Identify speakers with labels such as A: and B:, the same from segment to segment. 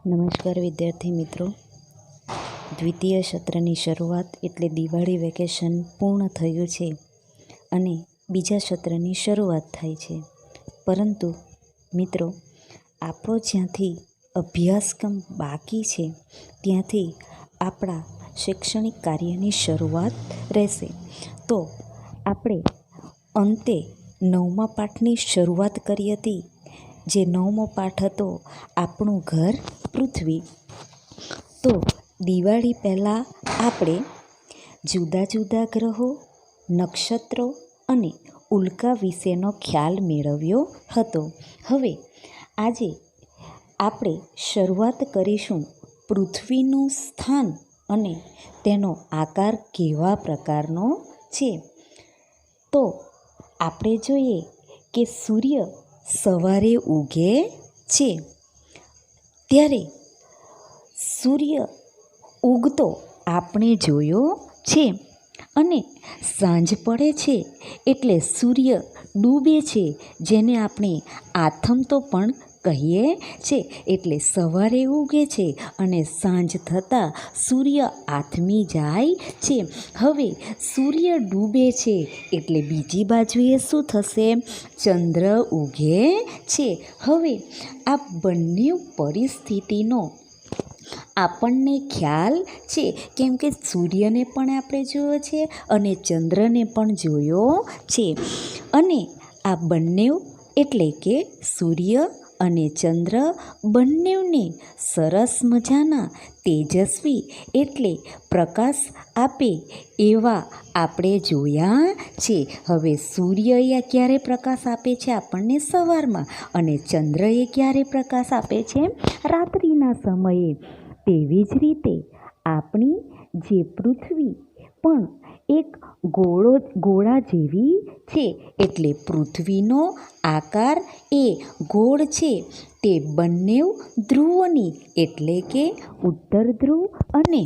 A: નમસ્કાર વિદ્યાર્થી મિત્રો, દ્વિતીય સત્રની શરૂઆત એટલે દિવાળી વેકેશન પૂર્ણ થયું છે અને બીજા સત્રની શરૂઆત થાય છે. પરંતુ મિત્રો, આપણો જ્યાંથી અભ્યાસક્રમ બાકી છે ત્યાંથી આપણા શૈક્ષણિક કાર્યની શરૂઆત રહેશે. તો આપણે અંતે 9મા પાઠની શરૂઆત કરી હતી, જે 9મો પાઠ હતો આપણું ઘર પૃથ્વી. તો દિવાળી પહેલાં આપણે જુદા જુદા ગ્રહો, નક્ષત્રો અને ઉલ્કા વિશેનો ખ્યાલ મેળવ્યો હતો. હવે આજે આપણે શરૂઆત કરીશું પૃથ્વીનું સ્થાન અને તેનો આકાર કેવા પ્રકારનો છે. તો આપણે જોઈએ કે સૂર્ય સવારે ઉગે છે, ત્યારે સૂર્ય ઉગતો આપણે જોયો છે, અને સાંજ પડે છે એટલે સૂર્ય ડૂબે છે, જેને આપણે આથમતો પણ કહીએ છે. એટલે સવારે ઉગે છે અને સાંજ થતાં સૂર્ય આથમી જાય છે. હવે સૂર્ય ડૂબે છે એટલે બીજી બાજુએ શું થશે? ચંદ્ર ઉગે છે. હવે આ બંને પરિસ્થિતિનો આપણને ખ્યાલ છે, કેમ કે સૂર્યને પણ આપણે જોયો છે અને ચંદ્રને પણ જોયો છે. અને આ બંને એટલે કે સૂર્ય અને ચંદ્ર બંનેને સરસ મજાના તેજસ્વી એટલે પ્રકાશ આપે એવા આપણે જોયા છે. હવે સૂર્ય ક્યારે પ્રકાશ આપે છે? આપણને સવારમાં. અને ચંદ્ર ક્યારે પ્રકાશ આપે છે? રાત્રિના સમયે. તેવી જ રીતે આપણી જે પૃથ્વી પણ એક ગોળા જેવી છે. એટલે પૃથ્વીનો આકાર એ ગોળ છે. તે બંને ધ્રુવોની એટલે કે ઉત્તર ધ્રુવ અને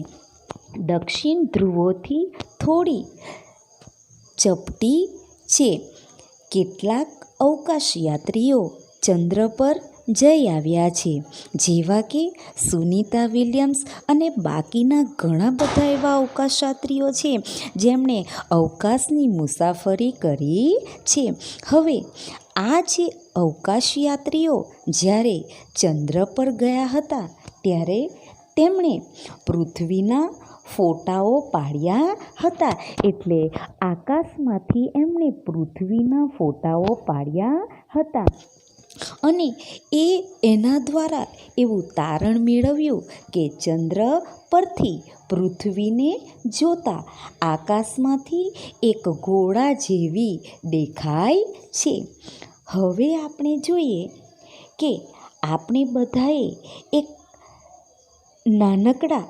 A: દક્ષિણ ધ્રુવોથી થોડી ચપટી છે. કેટલાક અવકાશયાત્રીઓ ચંદ્ર પર જઈ આવ્યા છે, જેવા કે સુનીતા વિલિયમ્સ અને બાકીના ઘણા બધા એવા અવકાશયાત્રીઓ છે જેમણે અવકાશની મુસાફરી કરી છે. હવે આ જે અવકાશયાત્રીઓ જ્યારે ચંદ્ર પર ગયા હતા ત્યારે તેમણે પૃથ્વીના ફોટાઓ પાડ્યા હતા. એટલે આકાશમાંથી એમણે પૃથ્વીના ફોટાઓ પાડ્યા હતા અને એના દ્વારા એવું તારણ મેળવ્યું કે ચંદ્ર પરથી પૃથ્વીને જોતા આકાશમાંથી એક ગોળા જેવી દેખાય છે. હવે આપણે જોઈએ કે આપણે બધાએ એક નાનકડા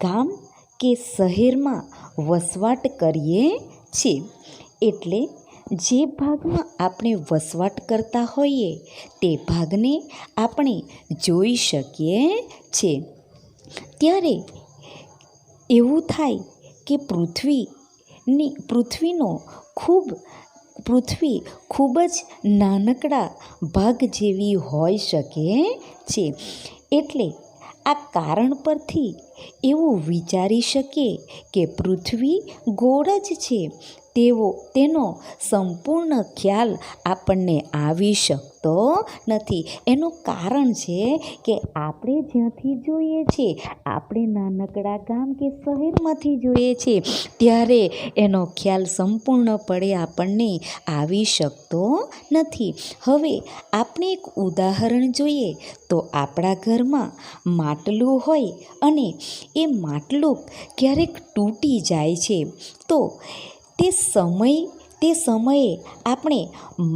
A: ગામ કે શહેરમાં વસવાટ કરીએ છીએ. એટલે જે ભાગમાં આપણે વસવાટ કરતા હોઈએ તે ભાગને આપણે જોઈ શકીએ છીએ. ત્યારે એવું થાય કે પૃથ્વી ખૂબ જ નાનકડા ભાગ જેવી હોઈ શકે છે. એટલે આ કારણ પરથી એવું વિચારી શકીએ કે પૃથ્વી ગોળ જ છે. તેનો સંપૂર્ણ ખ્યાલ આપણને આવી શકતો નથી. એનું કારણ છે કે આપણે જ્યાંથી જોઈએ છીએ, આપણે નાનકડા ગામ કે શહેરમાંથી જોઈએ છીએ, ત્યારે એનો ખ્યાલ સંપૂર્ણપણે આપણને આવી શકતો નથી. હવે આપણે એક ઉદાહરણ જોઈએ તો આપણા ઘરમાં માટલું હોય અને એ માટલું ક્યારેક તૂટી જાય છે. તો તે સમયે આપણે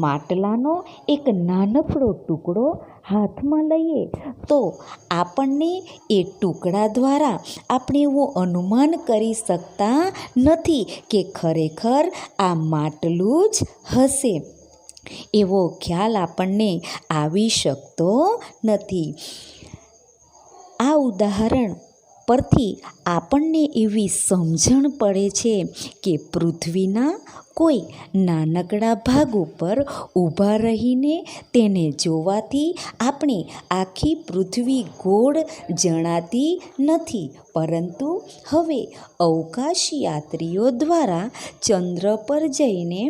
A: માટલાનો એક નાનકડો ટુકડો હાથમાં લઈએ તો આપણને એ ટુકડા દ્વારા આપણે એવું અનુમાન કરી શકતા નથી કે ખરેખર આ માટલું જ હશે. એવો ખ્યાલ આપણને આવી શકતો નથી. આ ઉદાહરણ પરથી આપણને એવી સમજણ પડે છે કે પૃથ્વીના કોઈ નાનકડા ભાગ ઉપર ઊભા રહીને તેને જોવાથી આપણે આખી પૃથ્વી ગોળ જણાતી નથી, પરંતુ હવે અવકાશયાત્રીઓ દ્વારા ચંદ્ર પર જઈને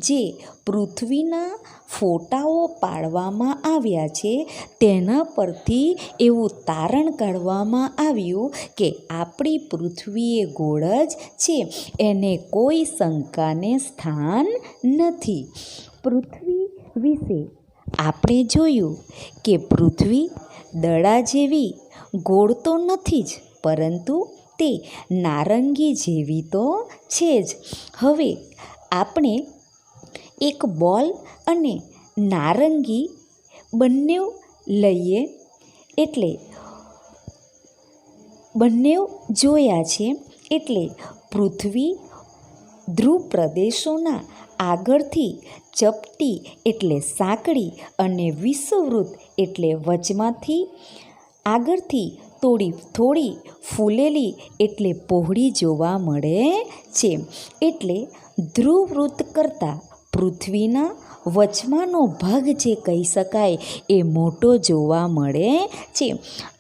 A: જે પૃથ્વીના ફોટાઓ પાડવામાં આવ્યા છે તેના પરથી એવું તારણ કાઢવામાં આવ્યું કે આપણી પૃથ્વી એ ગોળ જ છે, એને કોઈ શંકાને સ્થાન નથી. પૃથ્વી વિશે આપણે જોયું કે પૃથ્વી દડા જેવી ગોળ તો નથી જ, પરંતુ તે નારંગી જેવી તો છે જ. હવે આપણે એક બોલ અને નારંગી બંને લઈએ, એટલે બંને જોયા છે. એટલે પૃથ્વી ધ્રુવ પ્રદેશોના આગળથી ચપટી એટલે સાંકડી અને વિષુવવૃત્ત એટલે વચમાંથી આગળથી થોડી ફૂલેલી એટલે પહોળી જોવા મળે છે. એટલે ધ્રુવવૃત્ત કરતાં પૃથ્વીના વચમાંનો ભાગ જે કહી શકાય એ મોટો જોવા મળે છે.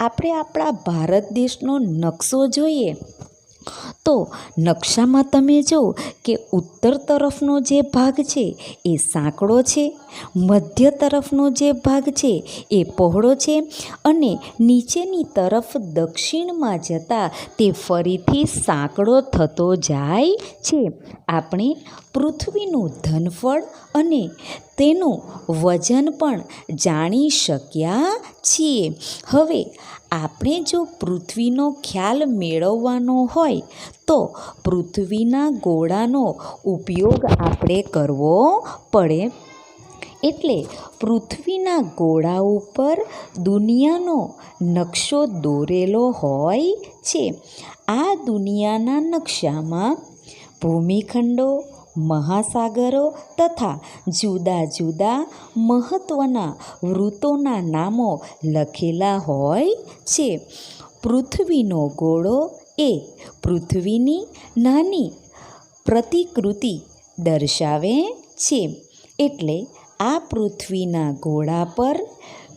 A: આપણે આપણા ભારત દેશનો નકશો જોઈએ તો નકશામાં તમે જુઓ કે ઉત્તર તરફનો જે ભાગ છે એ સાંકડો છે, મધ્ય તરફનો જે ભાગ છે એ પહોળો છે, અને નીચેની તરફ દક્ષિણમાં જતાં તે ફરીથી સાંકડો થતો જાય છે. આપણે પૃથ્વીનું ઘનફળ અને તેનું વજન પણ જાણી શક્યા છીએ. હવે આપણે જો પૃથ્વીનો ખ્યાલ મેળવવાનો હોય તો પૃથ્વીના ગોળાનો ઉપયોગ આપણે કરવો પડે. એટલે પૃથ્વીના ગોળા ઉપર દુનિયાનો નકશો દોરેલો હોય છે. આ દુનિયાના નકશામાં ભૂમિખંડો, મહાસાગરો તથા જુદા જુદા મહત્ત્વના વૃત્તોના નામો લખેલા હોય છે. પૃથ્વીનો ગોળો એ પૃથ્વીની નાની પ્રતિકૃતિ દર્શાવે છે. એટલે આ પૃથ્વીના ગોળા પર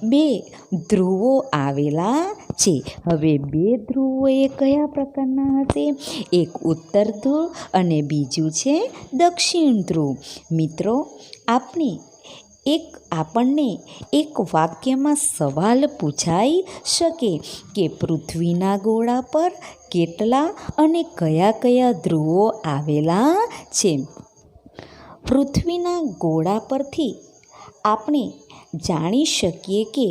A: 2 ધ્રુવો આવેલા છે. હવે 2 ધ્રુવો એ કયા પ્રકારના હશે? એક ઉત્તર ધ્રુવ અને બીજું છે દક્ષિણ ધ્રુવ. મિત્રો, આપણને એક વાક્યમાં સવાલ પૂછાઈ શકે કે પૃથ્વીના ગોળા પર કેટલા અને કયા ધ્રુવો આવેલા છે? પૃથ્વીના ગોળા પરથી આપણે જાણી શકીએ કે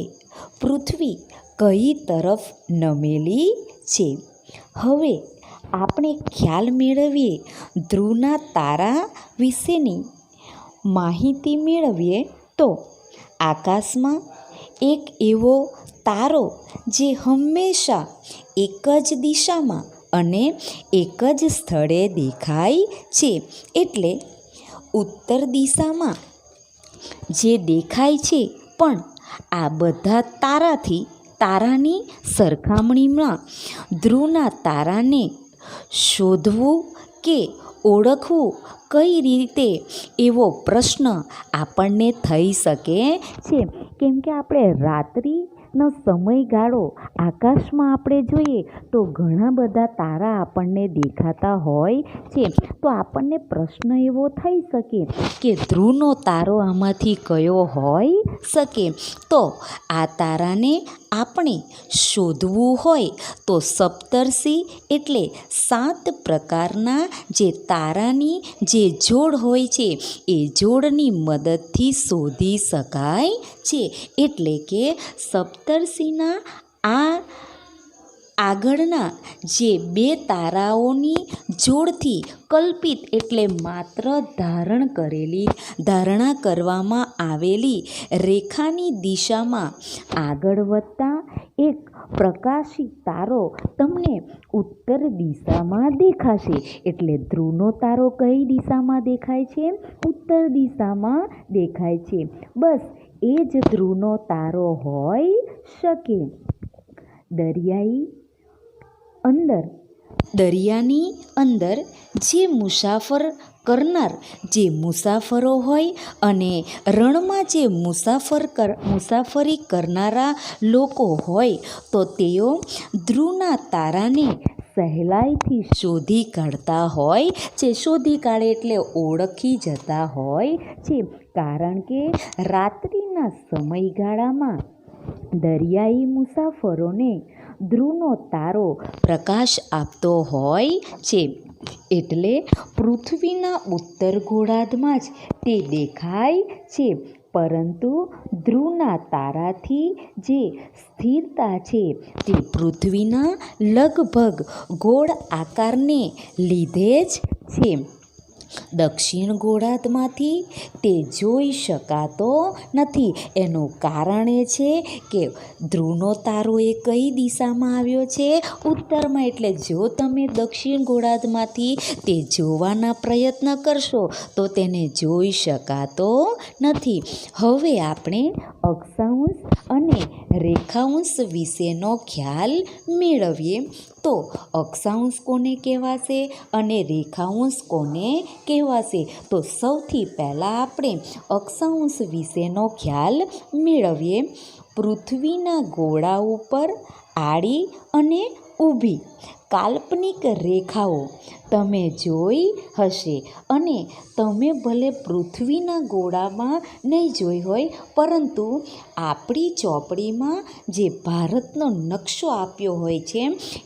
A: પૃથ્વી કઈ તરફ નમેલી છે. હવે આપણે ખ્યાલ મેળવીએ, ધ્રુવના તારા વિશેની માહિતી મેળવીએ તો આકાશમાં એક એવો તારો જે હંમેશા એક જ દિશામાં અને એક જ સ્થળે દેખાય છે. એટલે ઉત્તર દિશામાં જે દેખાય છે, પણ આ બધા તારાની સરખામણીમાં ધ્રુવના તારાને શોધવું કે ઓળખવું કઈ રીતે, એવો પ્રશ્ન આપણને થઈ શકે છે. કેમ કે આપણે રાત્રિનો સમયગાળો આકાશમાં આપણે જોઈએ તો ઘણા બધા તારા આપણને દેખાતા હોય છે. તો આપણને પ્રશ્ન એવો થઈ શકે કે ધ્રુવનો તારો આમાંથી કયો હોઈ શકે? તો આ તારાને આપણે શોધવું હોય તો સપ્તર્ષિ એટલે 7 પ્રકારના જે તારાની જે જોડ હોય છે એ જોડની મદદથી શોધી શકાય છે. એટલે કે સપ્તર્ષિના આગળના જે 2 તારાઓની જોડથી કલ્પિત એટલે માત્ર ધારણા કરવામાં આવેલી રેખાની દિશામાં આગળ વધતા એક પ્રકાશિત તારો તમને ઉત્તર દિશામાં દેખાશે. એટલે ધ્રુવનો તારો કઈ દિશામાં દેખાય છે? ઉત્તર દિશામાં દેખાય છે. બસ એ જ ધ્રુવનો તારો હોઈ શકે. દરિયાની અંદર જે મુસાફર કરનાર જે મુસાફરો હોય અને રણમાં જે મુસાફરી કરનારા લોકો હોય તો તેઓ ધ્રુવના તારાને સહેલાઈથી શોધી કાઢતા હોય છે. શોધી કાઢે એટલે ઓળખી જતા હોય છે, કારણ કે રાત્રિના સમયગાળામાં દરિયાઈ મુસાફરોને ધ્રુવનો તારો પ્રકાશ આપતો હોય છે. એટલે પૃથ્વીના ઉત્તર ગોળાર્ધમાં જ તે દેખાય છે, પરંતુ ધ્રુવના તારાથી જે સ્થિરતા છે તે પૃથ્વીના લગભગ ગોળ આકારને લીધે જ છે. દક્ષિણ ગોળાર્ધમાંથી તે જોઈ શકાતો નથી. એનું કારણ એ છે કે ધ્રુવનો તારો એ કઈ દિશામાં આવ્યો છે? ઉત્તરમાં. એટલે જો તમે દક્ષિણ ગોળાર્ધમાંથી તે જોવાના પ્રયત્ન કરશો તો તેને જોઈ શકાતો નથી. હવે આપણે અક્ષાંશ અને રેખાંશ વિશેનો ખ્યાલ મેળવીએ. તો અક્ષાંશ કોને કહેવાશે અને રેખાંશ કોને કહેવાશે? તો સૌથી પહેલાં આપણે અક્ષાંશ વિશેનો ખ્યાલ મેળવીએ. પૃથ્વીના ગોળા ઉપર આડી અને ઊભી કાલ્પનિક રેખાઓ તમે જોઈ હશે, અને તમે ભલે પૃથ્વીના ગોળામાં નહીં જોઈ હોય, પરંતુ આપણી ચોપડીમાં જે ભારતનો નકશો આપ્યો હોય છે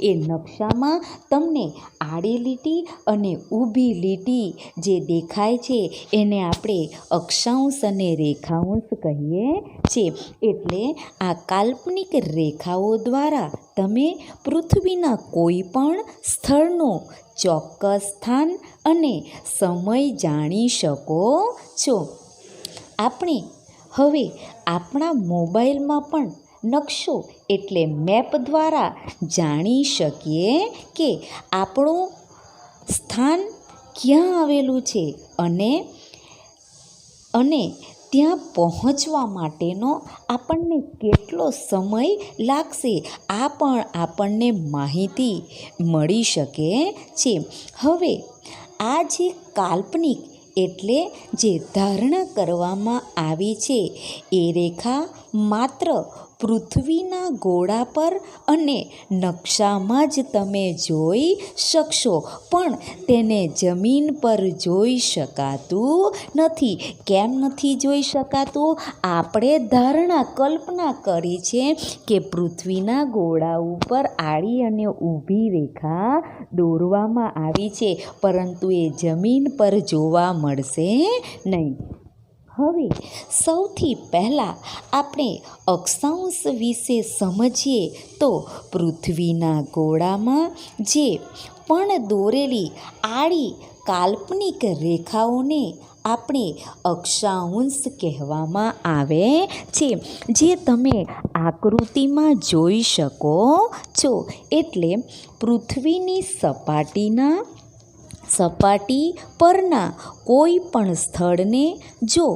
A: એ નકશામાં તમને આડી લીટી અને ઊભી લીટી જે દેખાય છે એને આપણે અક્ષાંશ અને રેખાંશ કહીએ છીએ. એટલે આ કાલ્પનિક રેખાઓ દ્વારા તમે પૃથ્વીના કોઈ પણ સ્થળનું ચોક્કસ સ્થાન અને સમય જાણી શકો છો. આપણે હવે આપણા મોબાઈલમાં પણ નકશો એટલે મેપ દ્વારા જાણી શકીએ કે આપણું સ્થાન ક્યાં આવેલું છે અને ત્યાં પહોંચવા માટેનો આપણને કેટલો સમય લાગશે, આ પણ આપણને માહિતી મળી શકે છે. હવે આ જે કાલ્પનિક એટલે જે ધારણા કરવામાં આવી છે એ રેખા માત્ર પૃથ્વીના ગોળા પર અને નકશામાં જ તમે જોઈ શકશો, પણ તેને જમીન પર જોઈ શકાતું નથી. કેમ નથી જોઈ શકાતું? આપણે કલ્પના કરી છે કે પૃથ્વીના ગોળા ઉપર આડી અને ઊભી રેખા દોરવામાં આવી છે, પરંતુ એ જમીન પર જોવા મળશે નહીં. હવે સૌથી પહેલાં આપણે અક્ષાંશ વિશે સમજીએ તો પૃથ્વીના ગોળામાં જે પણ દોરેલી આડી કાલ્પનિક રેખાઓને આપણે અક્ષાંશ કહેવામાં આવે છે, જે તમે આકૃતિમાં જોઈ શકો છો. એટલે પૃથ્વીની સપાટી પરના કોઈ પણ સ્થળને જો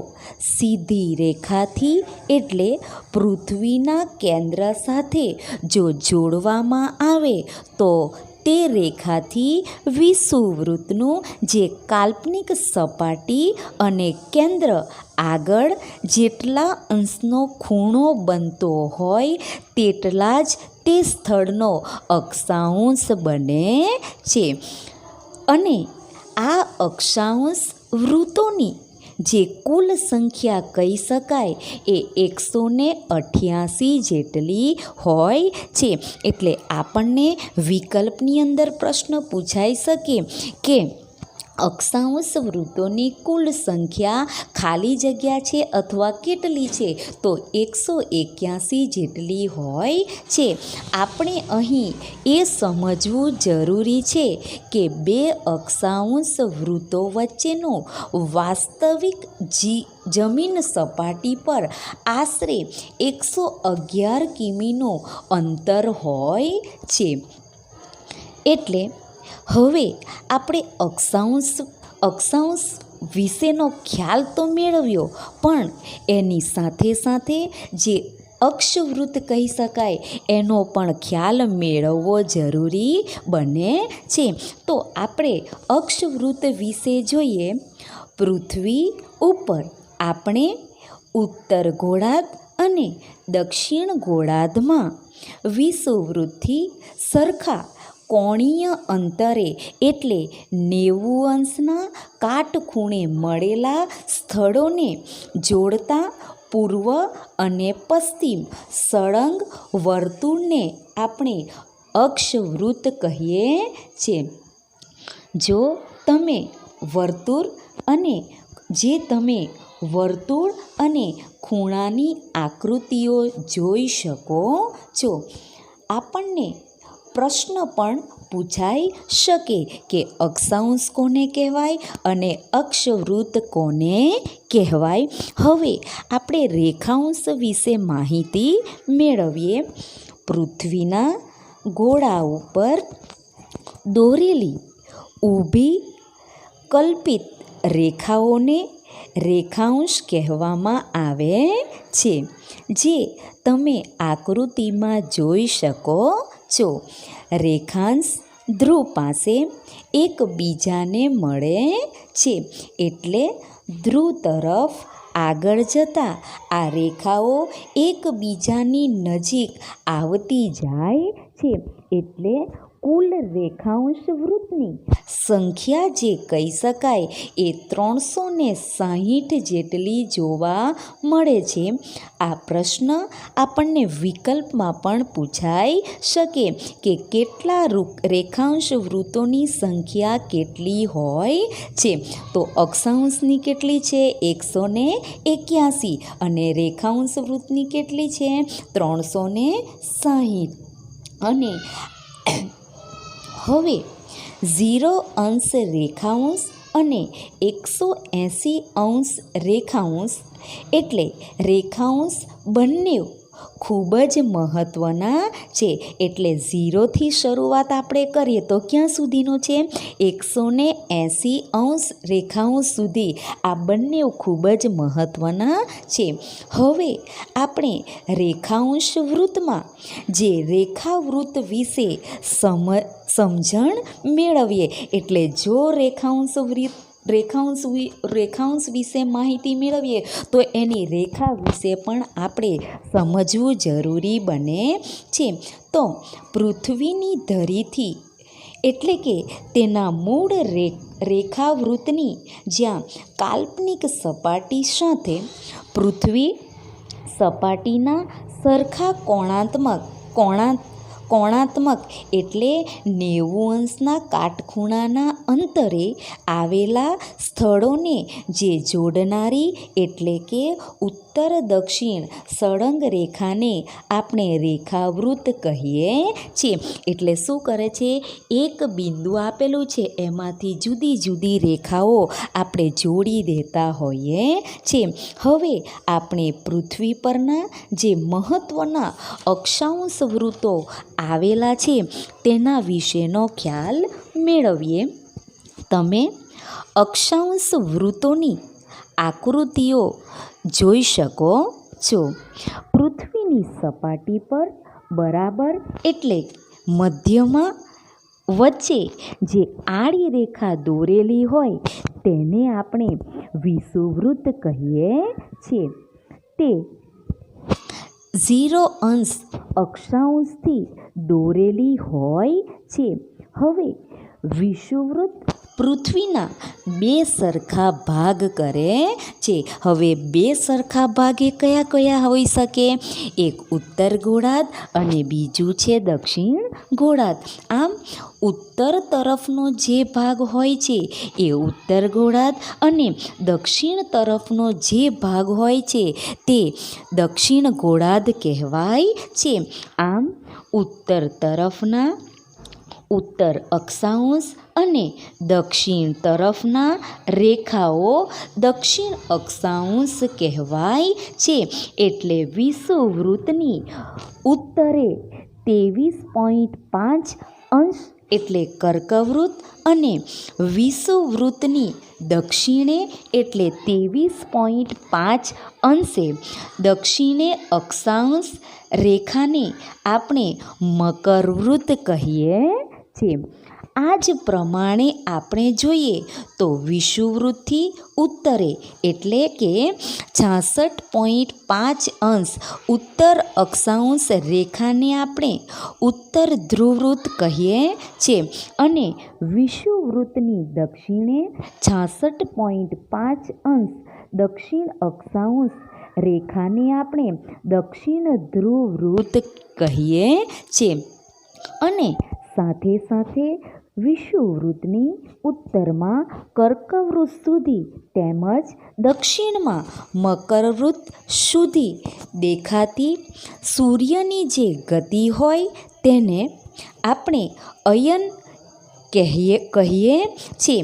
A: સીધી રેખાથી એટલે પૃથ્વીના કેન્દ્ર સાથે જો જોડવામાં આવે તો તે રેખાથી વિષુવવૃત્તનું જે કાલ્પનિક સપાટી અને કેન્દ્ર આગળ જેટલા અંશનો ખૂણો બનતો હોય તેટલા જ તે સ્થળનો અક્ષાંશ બને છે. અને આ અક્ષાંશ વૃત્તોની જે કુલ સંખ્યા કહી શકાય એ 188 જેટલી હોય છે. એટલે આપણને વિકલ્પની અંદર પ્રશ્ન પૂછાઈ શકે કે અક્ષાંશ વૃત્તોની કુલ સંખ્યા ખાલી જગ્યા છે અથવા કેટલી છે? તો 181 જેટલી હોય છે. આપણે અહીં એ સમજવું જરૂરી છે કે બે અક્ષાંશ વૃત્તો વચ્ચેનું વાસ્તવિક જમીન સપાટી પર આશરે 111 કિમીનું અંતર હોય છે. એટલે હવે આપણે અક્ષાંશ વિશેનો ખ્યાલ તો મેળવ્યો, પણ એની સાથે સાથે જે અક્ષવૃત્ત કહી શકાય એનો પણ ખ્યાલ મેળવવો જરૂરી બને છે. તો આપણે અક્ષવૃત્ત વિશે જોઈએ. પૃથ્વી ઉપર આપણે ઉત્તર ગોળાર્ધ અને દક્ષિણ ગોળાર્ધમાં વિષુવવૃત્તથી સરખા કોણીય અંતરે એટલે 90 અંશના કાટખૂણે મળેલા સ્થળોને જોડતા પૂર્વ અને પશ્ચિમ સળંગ વર્તુળને આપણે અક્ષવૃત્ત કહીએ છીએ. જો તમે વર્તુળ અને ખૂણાની આકૃતિઓ જોઈ શકો છો. આપણને પ્રશ્ન પણ પૂછાઈ શકે કે અક્ષાંશ કોને કહેવાય અને અક્ષવૃત્ત કોને કહેવાય. હવે આપણે રેખાંશ વિશે માહિતી મેળવીએ. પૃથ્વીના ગોળા ઉપર દોરેલી ઊભી કલ્પિત રેખાઓને રેખાંશ કહેવામાં આવે છે, જે તમે આકૃતિમાં જોઈ શકો છો. રેખાંશ ધ્રુવ પાસે એકબીજાને મળે છે, એટલે ધ્રુવ તરફ આગળ જતાં આ રેખાઓ એકબીજાની નજીક આવતી જાય છે, એટલે કુલ રેખાંશ વૃત્તની સંખ્યા જે કહી શકાય એ 360 જેટલી જોવા મળે છે. આ પ્રશ્ન આપણને વિકલ્પમાં પણ પૂછાઈ શકે કે કેટલા રેખાંશ વૃત્તોની સંખ્યા કેટલી હોય છે. તો અક્ષાંશની કેટલી છે? 181 અને રેખાંશ વૃત્તની કેટલી છે? 360. અને હવે 0 અંશ રેખાંશ અને 180 અંશ રેખાંશ એટલે રેખાંશ બંને ખૂબ જ મહત્ત્વના છે. એટલે 0થી શરૂઆત આપણે કરીએ તો ક્યાં સુધીનો છે? 180 અંશ રેખાંશ સુધી. આ બંને ખૂબ જ મહત્ત્વના છે. હવે આપણે રેખાંશ વૃત્તમાં જે રેખાવૃત્ત વિશે સમજણ મેળવીએ. એટલે જો રેખાંશ વિશે માહિતી મેળવીએ તો એની રેખા વિશે પણ આપણે સમજવું જરૂરી બને છે. તો પૃથ્વીની ધરીથી એટલે કે તેના મૂળ રેખાવૃત્તની જ્યાં કાલ્પનિક સપાટી સાથે પૃથ્વી સપાટીના સરખા કોણાત્મક એટલે 90 અંશના કાટખૂણાના અંતરે આવેલા સ્થળોને જે જોડનારી એટલે કે ઉત્તર દક્ષિણ સળંગ રેખાને આપણે રેખાવૃત્ત કહીએ છીએ. એટલે શું કરે છે? એક બિંદુ આપેલું છે, એમાંથી જુદી જુદી રેખાઓ આપણે જોડી દેતા હોઈએ છીએ. હવે આપણે પૃથ્વી પરના જે મહત્ત્વના અક્ષાંશ વૃત્તો આવેલા છે તેના વિશેનો ખ્યાલ મેળવીએ. તમે અક્ષાંશ વૃત્તોની આકૃતિઓ જોઈ શકો છો. પૃથ્વીની સપાટી પર બરાબર એટલે મધ્યમાં વચ્ચે જે આડી રેખા દોરેલી હોય તેને આપણે વિષુવવૃત્ત કહીએ છીએ. તે 0 અંશ અક્ષાંશથી દોરેલી હોય છે. હવે વિષુવવૃત્ત પૃથ્વીના 2 સરખા ભાગ કરે છે. હવે 2 સરખા ભાગે કયા કયા હોઈ શકે? એક ઉત્તર ગોળાર્ધ અને બીજું છે દક્ષિણ ગોળાર્ધ. આમ ઉત્તર તરફનો જે ભાગ હોય છે એ ઉત્તર ગોળાર્ધ અને દક્ષિણ તરફનો જે ભાગ હોય છે તે દક્ષિણ ગોળાર્ધ કહેવાય છે. આમ ઉત્તર અક્ષાંશ અને દક્ષિણ તરફના રેખાઓ દક્ષિણ અક્ષાંશ કહેવાય છે. એટલે વિષુવવૃત્તની ઉત્તરે 23.5 અંશ એટલે કર્કવૃત્ત અને વિષુવવૃત્તની દક્ષિણે એટલે 23.5 અંશે દક્ષિણે અક્ષાંશ રેખાને આપણે મકરવૃત્ત કહીએ છીએ. આ જ પ્રમાણે આપણે જોઈએ તો વિષુવવૃત્તથી ઉત્તરે એટલે કે 66.5 અંશ ઉત્તર અક્ષાંશ રેખાને આપણે ઉત્તર ધ્રુવવૃત્ત કહીએ છીએ અને વિષુવવૃત્તની દક્ષિણે 66.5 અંશ દક્ષિણ અક્ષાંશ રેખાને આપણે દક્ષિણ ધ્રુવવૃત્ત કહીએ છીએ અને સાથે સાથે વિષુવવૃત્તની ઉત્તરમાં કર્કવૃત્ત સુધી તેમજ દક્ષિણમાં મકરવૃત્ત સુધી દેખાતી સૂર્યની જે ગતિ હોય તેને આપણે અયન કહીએ છીએ.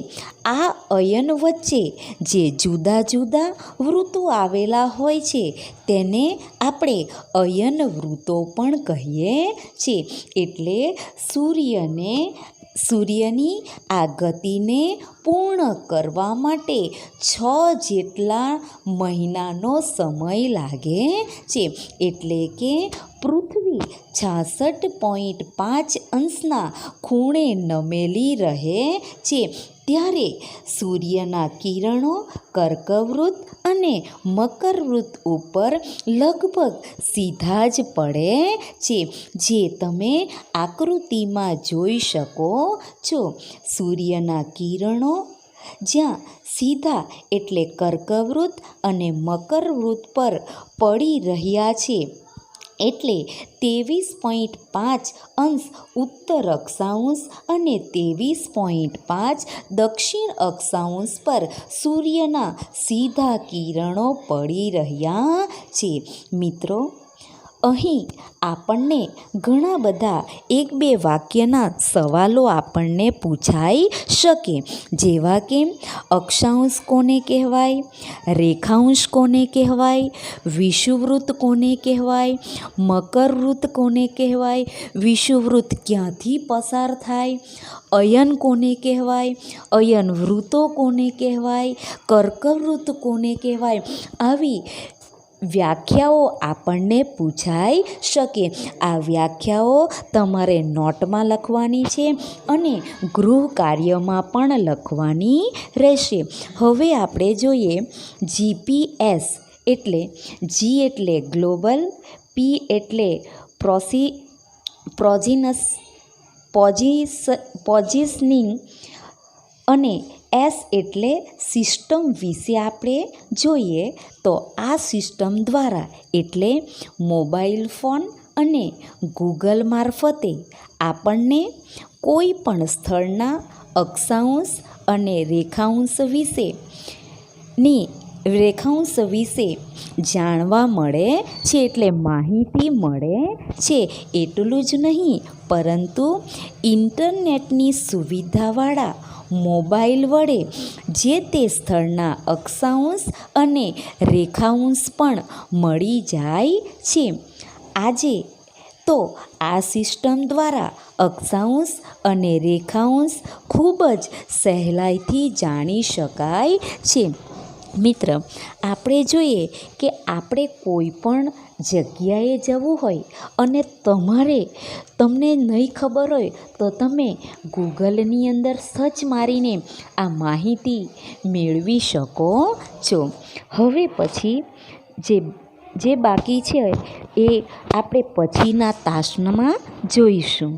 A: આ અયન વચ્ચે જે જુદા જુદા વૃત્તો આવેલા હોય છે તેને આપણે અયન વૃત્તો પણ કહીએ છીએ. એટલે સૂર્યની આ ગતિને પૂર્ણ કરવા માટે 6 જેટલા મહિનાનો સમય લાગે છે. એટલે કે પૃથ્વી 66.5 અંશના ખૂણે નમેલી રહે છે ત્યારે સૂર્યના કિરણો કર્કવૃત્ત અને મકરવૃત્ત ઉપર લગભગ સીધા જ પડે છે, જે તમે આકૃતિમાં જોઈ શકો છો. સૂર્યના કિરણો જ્યાં સીધા એટલે કર્કવૃત્ત અને મકરવૃત્ત પર પડી રહ્યા છે એટલે 23.5 અંશ ઉત્તર અક્ષાંશ અને 23.5 દક્ષિણ અક્ષાંશ પર સૂર્યના સીધા કિરણો પડી રહ્યા છે. મિત્રો, અહીં આપણને ઘણા બધા 1-2 વાક્યના સવાલો આપણને પૂછાઈ શકે, જેવા કે અક્ષાંશ કોને કહેવાય, રેખાંશ કોને કહેવાય, વિષુવવૃત્ત કોને કહેવાય, મકરવૃત્ત કોને કહેવાય, વિષુવવૃત્ત ક્યાંથી પસાર થાય, અયન કોને કહેવાય, અયન વૃત્તો કોને કહેવાય, કર્કવૃત્ત કોને કહેવાય, આવી વ્યાખ્યાઓ આપણને પૂછાઈ શકે. આ વ્યાખ્યાઓ તમારે નોટમાં લખવાની છે અને ગૃહ કાર્યમાં પણ લખવાની રહેશે. હવે આપણે જોઈએ GPS એટલે G એટલે ગ્લોબલ, P એટલે પોઝિશનિંગ અને S એટલે સિસ્ટમ વિશે આપણે જોઈએ તો આ સિસ્ટમ દ્વારા એટલે મોબાઈલ ફોન અને ગૂગલ મારફતે આપણને કોઈ પણ સ્થળના અક્ષાંશ અને રેખાંશ વિશે જાણવા મળે છે, એટલે માહિતી મળે છે. એટલું જ નહીં પરંતુ ઇન્ટરનેટની સુવિધાવાળા મોબાઈલ વડે જે તે સ્થળના અક્ષાંશ અને રેખાંશ પણ મળી જાય છે. આજે તો આ સિસ્ટમ દ્વારા અક્ષાંશ અને રેખાંશ ખૂબ જ સહેલાઈથી જાણી શકાય છે. મિત્ર, આપણે જોઈએ કે આપણે કોઈ પણ જગ્યાએ જવું હોય અને તમને નહીં ખબર હોય તો તમે ગૂગલની અંદર સર્ચ મારીને આ માહિતી મેળવી શકો છો. હવે પછી જે બાકી છે એ આપણે પછીના તાસમાં જોઈશું.